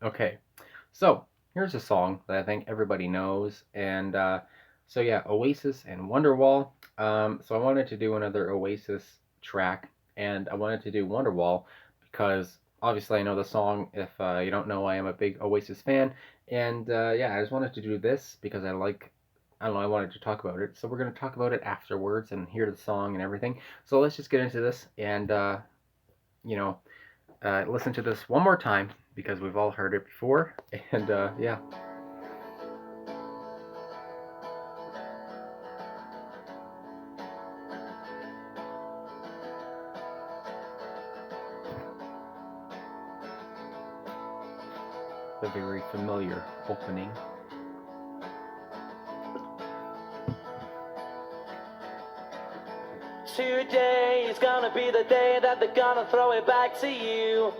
Okay, so here's a song that I think everybody knows, and so yeah, Oasis and Wonderwall. So I wanted to do another Oasis track, and I wanted to do Wonderwall because obviously I know the song. If you don't know, I am a big Oasis fan, and yeah, I just wanted to do this because I like. I don't know. I wanted to talk about it, so we're gonna talk about it afterwards and hear the song and everything. So let's just get into this, and you know, listen to this one more time because we've all heard it before. And yeah, the very familiar opening. Today is gonna be the day that they're gonna throw it back to you.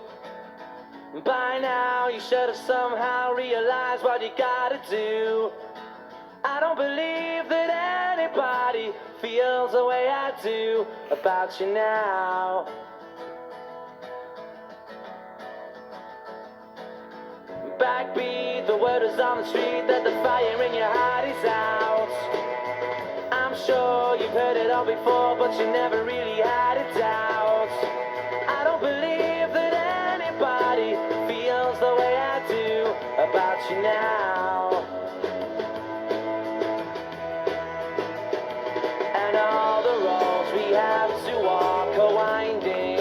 By now, you should have somehow realized what you gotta do. I don't believe that anybody feels the way I do about you now. Backbeat, the word is on the street that the fire in your heart is out. I'm sure you've heard it all before, but you never really had a doubt. I don't believe that anybody feels the way I do about you now. And all the roads we have to walk are winding,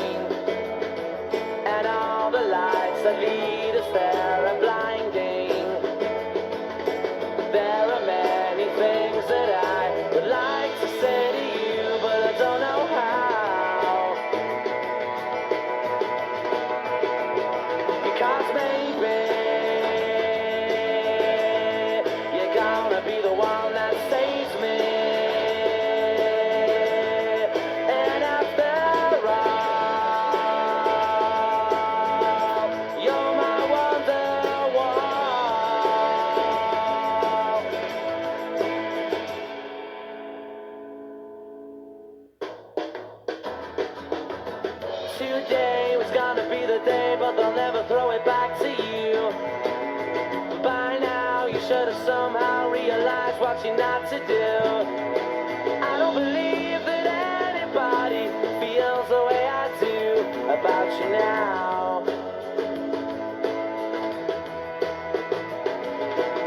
and all the lights that lead us there are blinding. There are many things that I would like to say to you, but I don't know how. Because maybe you're gonna be the one that saves me. And after all, you're my Wonderwall. Today was gonna be the day, but they'll never throw it back to you. By now, you should have somehow realized what you're not to do. I don't believe that anybody feels the way I do about you now.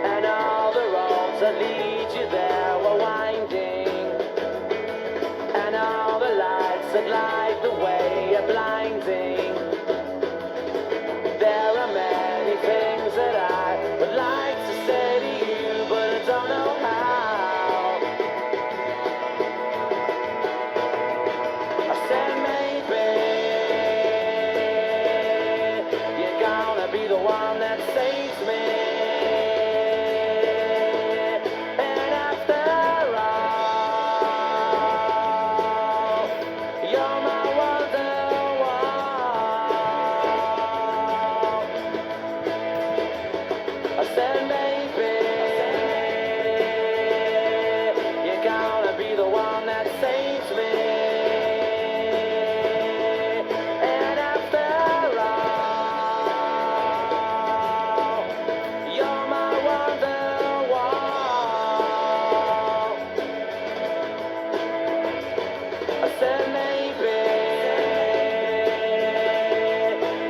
And all the roads that lead you there were winding, and all the lights that light the way are blinding. There are many things that I would like to say to you, but I don't know how. I said maybe you're gonna be the one that saves me. And after all, you're my Wonderwall. I said maybe you're gonna be the one that saves me. And after all, you're my Wonderwall. I said maybe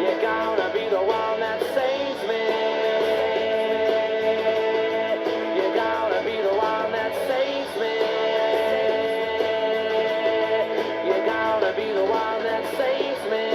you're gonna be the one that saves me. You're gonna be the one that saves me. You're gonna be the one that saves me.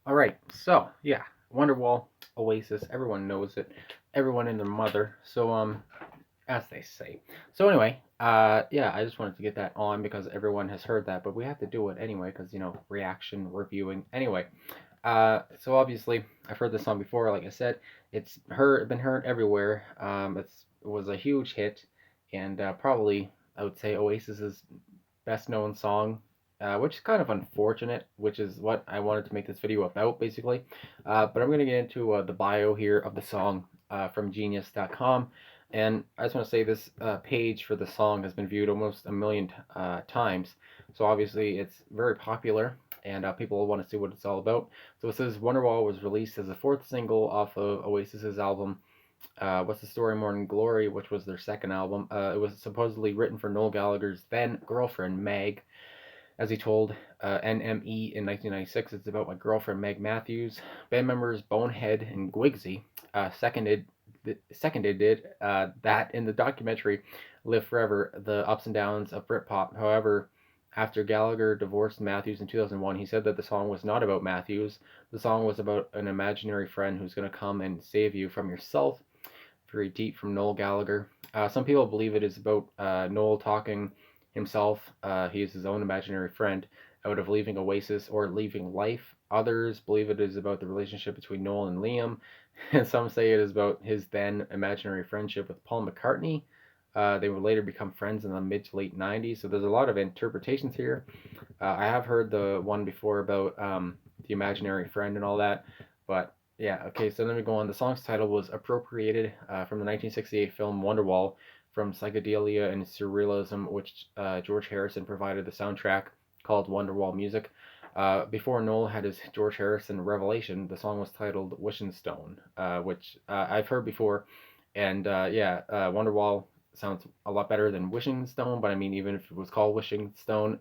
All right, so yeah, Wonderwall, Oasis, everyone knows it. Everyone and their mother. So as they say. So anyway, yeah, I just wanted to get that on because everyone has heard that, but we have to do it anyway because reaction, reviewing. Anyway, so obviously I've heard this song before. Like I said, been heard everywhere. It was a huge hit, and probably I would say Oasis's best known song. Which is kind of unfortunate, which is what I wanted to make this video about, basically. But I'm going to get into the bio here of the song from Genius.com. And I just want to say this page for the song has been viewed almost a million times. So obviously it's very popular, and people want to see what it's all about. So it says Wonderwall was released as the fourth single off of Oasis's album What's the Story Morning Glory, which was their second album. It was supposedly written for Noel Gallagher's then girlfriend Meg, as he told NME in 1996. It's about my girlfriend Meg Matthews. Band members Bonehead and Gwigsy seconded that in the documentary Live Forever, the ups and downs of Britpop. However, after Gallagher divorced Matthews in 2001, he said that the song was not about Matthews. The song was about an imaginary friend who's going to come and save you from yourself. Very deep from Noel Gallagher. Some people believe it is about Noel talking himself. He is his own imaginary friend out of leaving Oasis or leaving life. Others believe it is about the relationship between Noel and Liam, and some say it is about his then imaginary friendship with Paul McCartney. They would later become friends in the mid to late 90s, so there's a lot of interpretations here. I have heard the one before about the imaginary friend and all that, but yeah, okay, so then we go on. The song's title was appropriated from the 1968 film Wonderwall, from psychedelia and surrealism, which George Harrison provided the soundtrack called Wonderwall Music. Before Noel had his George Harrison revelation, the song was titled Wishing Stone, which I've heard before. And yeah, Wonderwall sounds a lot better than Wishing Stone, but I mean, even if it was called Wishing Stone,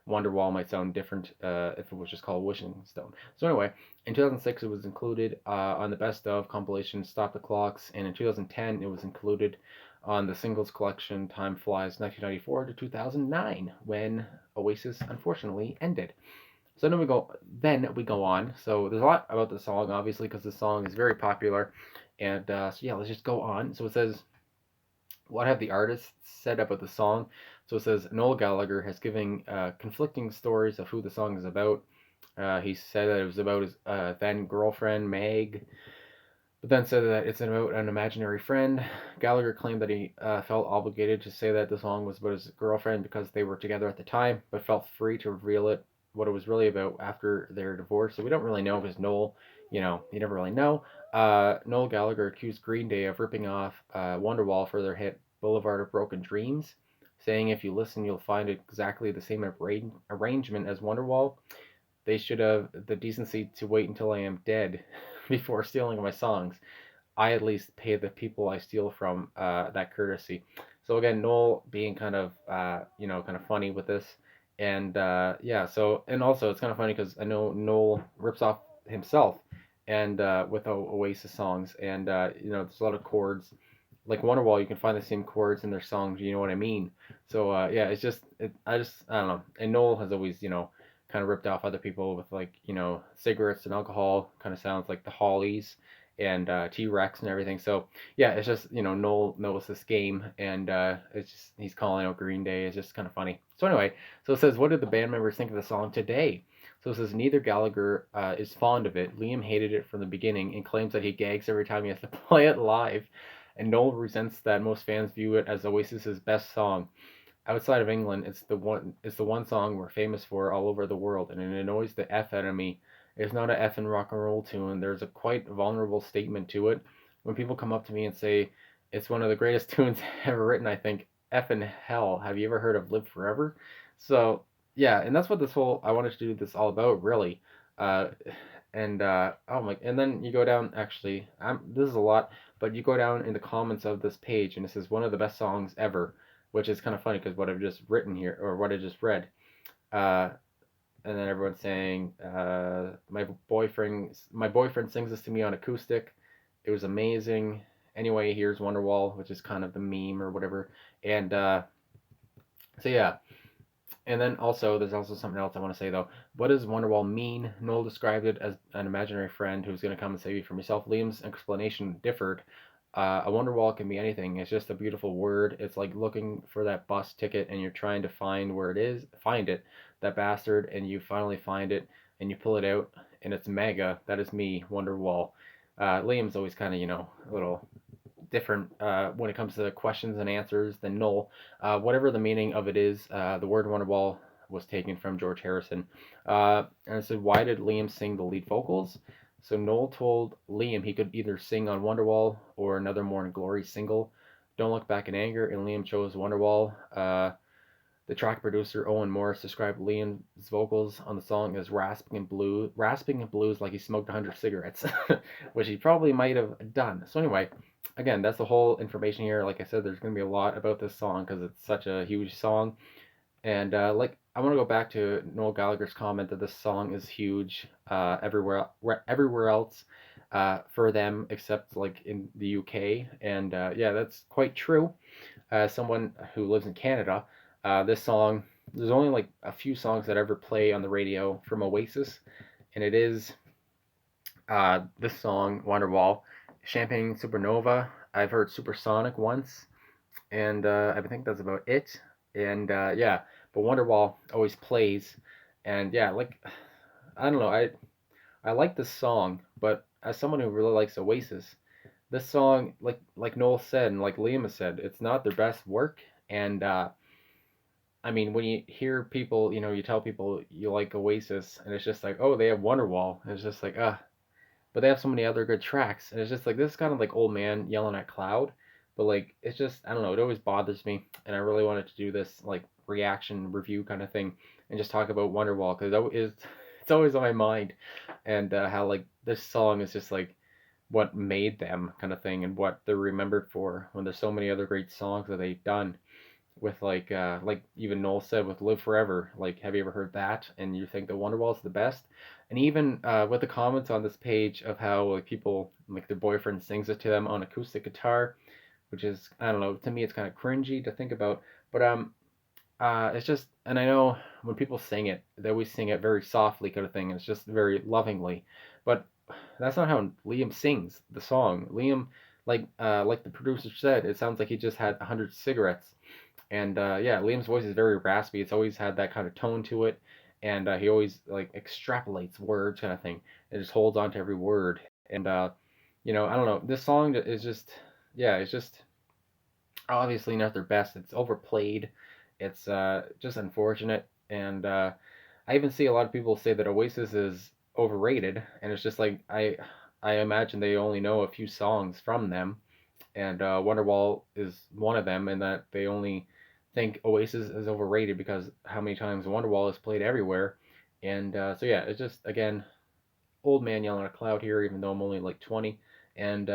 Wonderwall might sound different if it was just called Wishing Stone. So anyway, in 2006 it was included on the Best Of compilation Stop the Clocks, and in 2010 it was included on the singles collection Time Flies 1994 to 2009, when Oasis unfortunately ended. So then we go on. So there's a lot about the song, obviously, because the song is very popular. And so yeah, let's just go on. So it says, what have the artists said about the song? So it says Noel Gallagher has given conflicting stories of who the song is about. He said that it was about his then girlfriend Meg, but then said that it's about an imaginary friend. Gallagher claimed that he felt obligated to say that the song was about his girlfriend because they were together at the time, but felt free to reveal what it was really about after their divorce. So we don't really know because Noel, you never really know. Noel Gallagher accused Green Day of ripping off Wonderwall for their hit Boulevard of Broken Dreams, saying if you listen, you'll find exactly the same arrangement as Wonderwall. They should have the decency to wait until I am dead before stealing my songs. I at least pay the people I steal from that courtesy. So again, Noel being kind of kind of funny with this, and yeah. So and also it's kind of funny because I know Noel rips off himself and with Oasis songs, and there's a lot of chords. Like Wonderwall, you can find the same chords in their songs. You know what I mean? So yeah, I don't know. And Noel has always kind of ripped off other people with like cigarettes and alcohol. Kind of sounds like the Hollies and T-Rex and everything. So yeah, it's just Noel knows this game, and it's just he's calling out Green Day. It's just kind of funny. So anyway, so it says, what did the band members think of the song today? So it says neither Gallagher is fond of it. Liam hated it from the beginning and claims that he gags every time he has to play it live. And Noel resents that most fans view it as Oasis's best song. Outside of England, it's the one song we're famous for all over the world, and it annoys the F out of me. It's not a F and rock and roll tune. There's a quite vulnerable statement to it. When people come up to me and say it's one of the greatest tunes ever written, I think, F and hell, have you ever heard of Live Forever? So yeah, and that's what I wanted to do this all about, really. Uh, and oh my, and then you go down. Actually, this is a lot, but you go down in the comments of this page, and it says one of the best songs ever, which is kind of funny because what I've just written here or what I just read. Uh, and then everyone's saying, my boyfriend sings this to me on acoustic. It was amazing. Anyway, here's Wonderwall, which is kind of the meme or whatever. And so yeah, and then also, there's also something else I want to say though. What does Wonderwall mean? Noel described it as an imaginary friend who's going to come and save you from yourself. Liam's explanation differed. A Wonderwall can be anything. It's just a beautiful word. It's like looking for that bus ticket and you're trying to find where it is, find it, that bastard, and you finally find it and you pull it out and it's mega. That is me, Wonderwall. Liam's always kind of, a little different when it comes to questions and answers than Noel. Whatever the meaning of it is, the word Wonderwall was taken from George Harrison. And it said, why did Liam sing the lead vocals? So Noel told Liam he could either sing on Wonderwall or Another Morning Glory single. Don't Look Back in Anger, and Liam chose Wonderwall. The track producer Owen Morris described Liam's vocals on the song as rasping and blues like he smoked 100 cigarettes, which he probably might have done. So anyway, again, that's the whole information here. Like I said, there's going to be a lot about this song because it's such a huge song. And I want to go back to Noel Gallagher's comment that this song is huge everywhere else for them except like in the UK. And yeah, that's quite true. As someone who lives in Canada, this song, there's only like a few songs that ever play on the radio from Oasis, and it is this song, Wonderwall, Champagne Supernova. I've heard Supersonic once, and I think that's about it. And yeah, but Wonderwall always plays, and yeah, like I don't know, I like this song, but as someone who really likes Oasis, this song, like Noel said and like Liam has said, it's not their best work, and I mean, when you hear people, you tell people you like Oasis, and it's just like, oh, they have Wonderwall. And it's just like, but they have so many other good tracks, and it's just like this is kind of like old man yelling at cloud, but like it's just I don't know, it always bothers me, and I really wanted to do this like reaction review kind of thing, and just talk about Wonderwall because it's always on my mind, and how like this song is just like what made them kind of thing, and what they're remembered for when there's so many other great songs that they've done with like even Noel said with Live Forever. Like, have you ever heard that? And you think that Wonderwall is the best? And even with the comments on this page of how like people like their boyfriend sings it to them on acoustic guitar, which is I don't know, to me it's kind of cringy to think about. But it's just, and I know when people sing it, they always sing it very softly kind of thing. And it's just very lovingly, but that's not how Liam sings the song. Liam, like the producer said, it sounds like he just had 100 cigarettes. And yeah, Liam's voice is very raspy. It's always had that kind of tone to it, and he always like extrapolates words, kind of thing. It just holds on to every word. And I don't know. This song is just, yeah, it's just obviously not their best. It's overplayed. It's just unfortunate. And I even see a lot of people say that Oasis is overrated, and it's just like I imagine they only know a few songs from them, and Wonderwall is one of them, and that they only think Oasis is overrated because how many times Wonderwall is played everywhere. And so yeah, it's just again old man yelling at a cloud here, even though I'm only like 20. And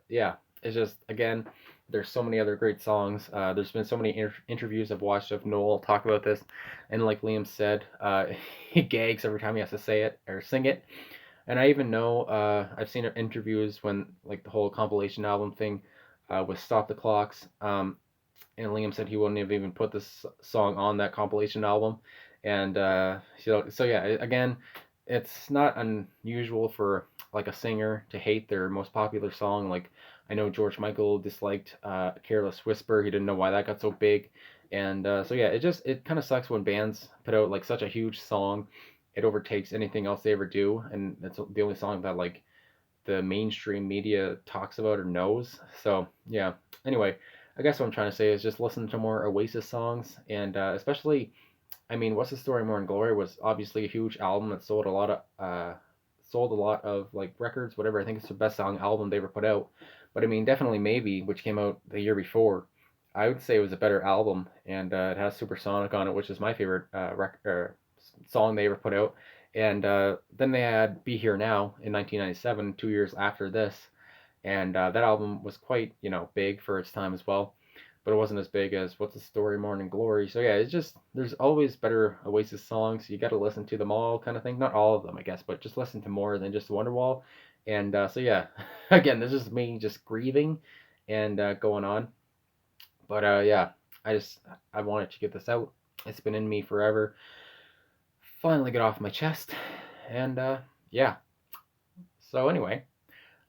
yeah, it's just again, there's so many other great songs. There's been so many interviews I've watched of Noel talk about this, and like Liam said, he gags every time he has to say it or sing it. And I even know I've seen interviews when like the whole compilation album thing with Stop the Clocks. And Liam said he wouldn't have even put this song on that compilation album. And so yeah, again, it's not unusual for like a singer to hate their most popular song. Like I know George Michael disliked "Careless Whisper." He didn't know why that got so big. And so yeah, it kind of sucks when bands put out like such a huge song, it overtakes anything else they ever do, and it's the only song that like the mainstream media talks about or knows. So yeah. Anyway, I guess what I'm trying to say is just listen to more Oasis songs, and especially, I mean, What's the Story More in Glory was obviously a huge album that sold a lot of like records, whatever. I think it's the best selling album they ever put out. But I mean, definitely Maybe, which came out the year before, I would say it was a better album, and it has Supersonic on it, which is my favorite song they ever put out. And then they had Be Here Now in 1997, 2 years after this, and that album was quite big for its time as well, but it wasn't as big as What's the Story Morning Glory. So yeah, it's just there's always better Oasis songs. You got to listen to them all, kind of thing. Not all of them, I guess, but just listen to more than just Wonderwall. And so yeah, again, this is me just grieving and going on. But yeah, I wanted to get this out. It's been in me forever. Finally get off my chest, and yeah. So anyway,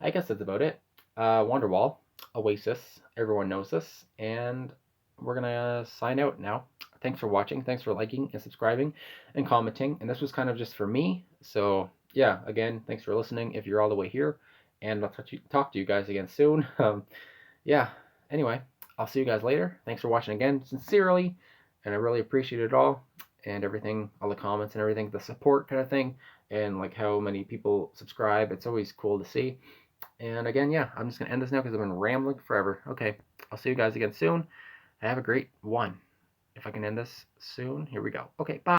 I guess that's about it. Wonderwall, Oasis. Everyone knows this. And we're going to sign out now. Thanks for watching. Thanks for liking and subscribing and commenting. And this was kind of just for me. So, yeah, again, thanks for listening if you're all the way here. And I'll talk to you guys again soon. Yeah, anyway, I'll see you guys later. Thanks for watching again, sincerely. And I really appreciate it all and everything, all the comments and everything, the support kind of thing, and like how many people subscribe. It's always cool to see. And again, yeah, I'm just going to end this now because I've been rambling forever. Okay, I'll see you guys again soon. Have a great one. If I can end this soon, here we go. Okay, bye.